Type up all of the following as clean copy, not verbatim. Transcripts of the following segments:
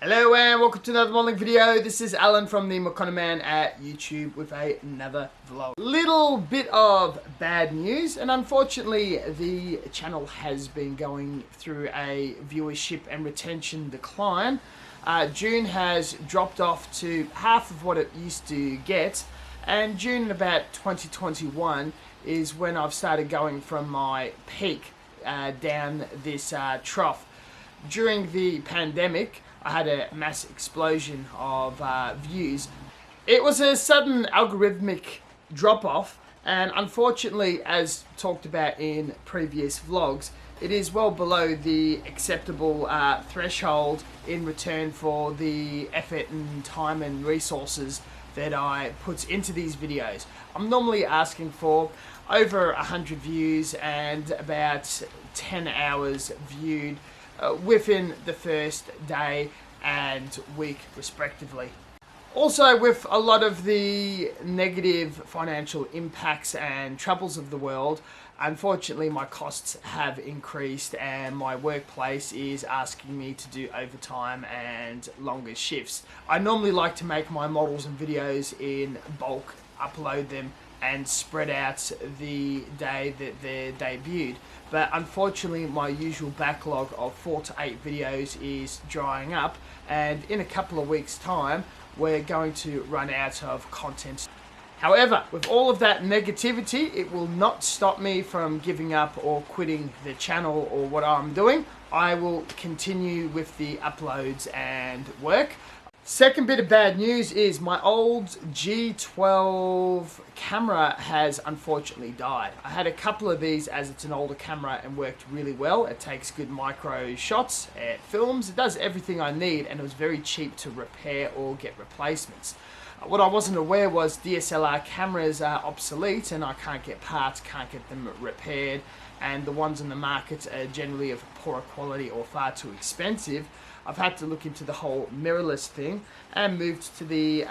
Hello and welcome to another modeling video. This is Alan from the Mokanaman at YouTube with another vlog. Little bit of bad news, and unfortunately the channel has been going through a viewership and retention decline. June has dropped off to half of what it used to get, and June in about 2021 is when I've started going from my peak down this trough. During the pandemic, I had a mass explosion of views. It was a sudden algorithmic drop-off, and unfortunately, as talked about in previous vlogs, it is well below the acceptable threshold in return for the effort and time and resources that I put into these videos. I'm normally asking for over 100 views and about 10 hours viewed within the first day and week respectively. Also, with a lot of the negative financial impacts and troubles of the world, unfortunately my costs have increased and my workplace is asking me to do overtime and longer shifts. I normally like to make my models and videos in bulk, upload them and spread out the day that they're debuted. But unfortunately my usual backlog of 4 to 8 videos is drying up, and in a couple of weeks time we're going to run out of content. However, with all of that negativity, it will not stop me from giving up or quitting the channel or what I'm doing. I will continue with the uploads and work. Second bit of bad news is my old G12 camera has unfortunately died. I had a couple of these as it's an older camera and worked really well. It takes good micro shots, it films, it does everything I need, and it was very cheap to repair or get replacements. What I wasn't aware was DSLR cameras are obsolete and I can't get parts, can't get them repaired, and the ones on the market are generally of poorer quality or far too expensive. I've had to look into the whole mirrorless thing and moved to the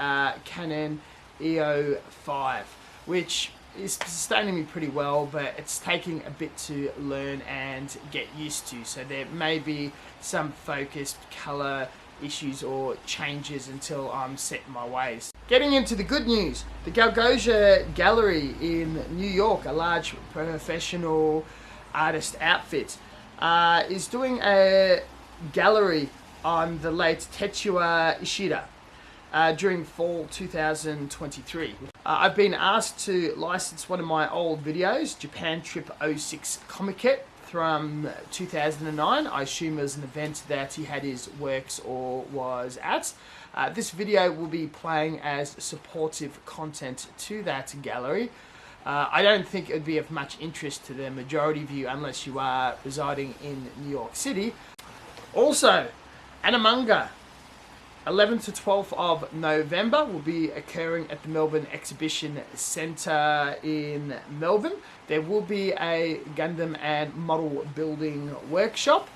Canon E05, which is sustaining me pretty well, but it's taking a bit to learn and get used to. So there may be some focused color issues or changes until I'm set in my ways. Getting into the good news, the Gagosian gallery in New York, a large professional artist outfit, is doing a gallery on the late Tetsuya Ishida during fall 2023. I've been asked to license one of my old videos, Japan Trip 06 Comiket from 2009. I assume it was an event that he had his works or was at. This video will be playing as supportive content to that gallery. I don't think it would be of much interest to the majority of you unless you are residing in New York City. Also, Animaga, 11th to 12th of November, will be occurring at the Melbourne Exhibition Centre in Melbourne. There will be a Gundam and model building workshop.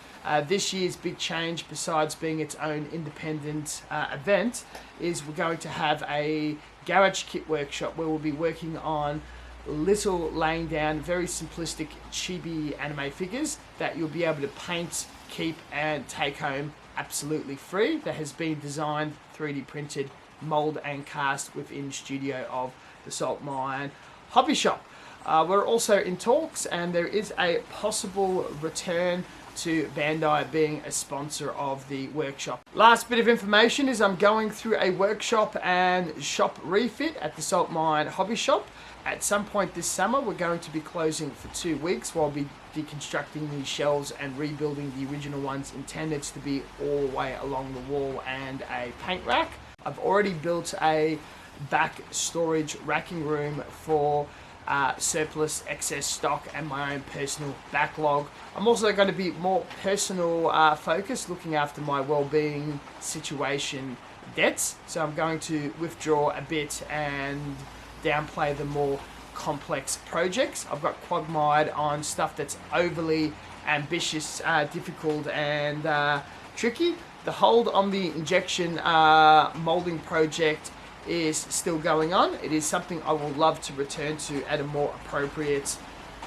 This year's big change, besides being its own independent event, is we're going to have a garage kit workshop where we'll be working on little laying down very simplistic chibi anime figures that you'll be able to paint, keep and take home absolutely free. That has been designed, 3D printed, mold and cast within studio of the Salt Mine Hobby Shop. We're also in talks and there is a possible return to Bandai being a sponsor of the workshop. Last bit of information is I'm going through a workshop and shop refit at the Salt Mine Hobby Shop. At some point this summer we're going to be closing for 2 weeks while we'll be deconstructing the shelves and rebuilding the original ones intended to be all the way along the wall and a paint rack. I've already built a back storage racking room for surplus excess stock and my own personal backlog. I'm also going to be more personal focused, looking after my well-being situation debts, so I'm going to withdraw a bit and downplay the more complex projects. I've got quagmired on stuff that's overly ambitious, difficult and tricky. The hold on the injection molding project is still going on. It is something I will love to return to at a more appropriate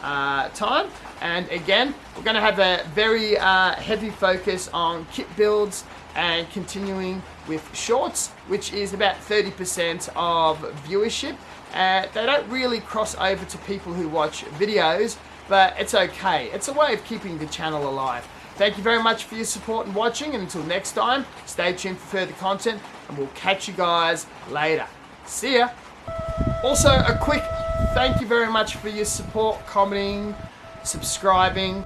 time. And again, we're going to have a very heavy focus on kit builds and continuing with shorts, which is about 30% of viewership. They don't really cross over to people who watch videos, but it's okay. It's a way of keeping the channel alive. Thank you very much for your support and watching, and until next time, stay tuned for further content, and we'll catch you guys later. See ya! Also, a quick thank you very much for your support, commenting, subscribing.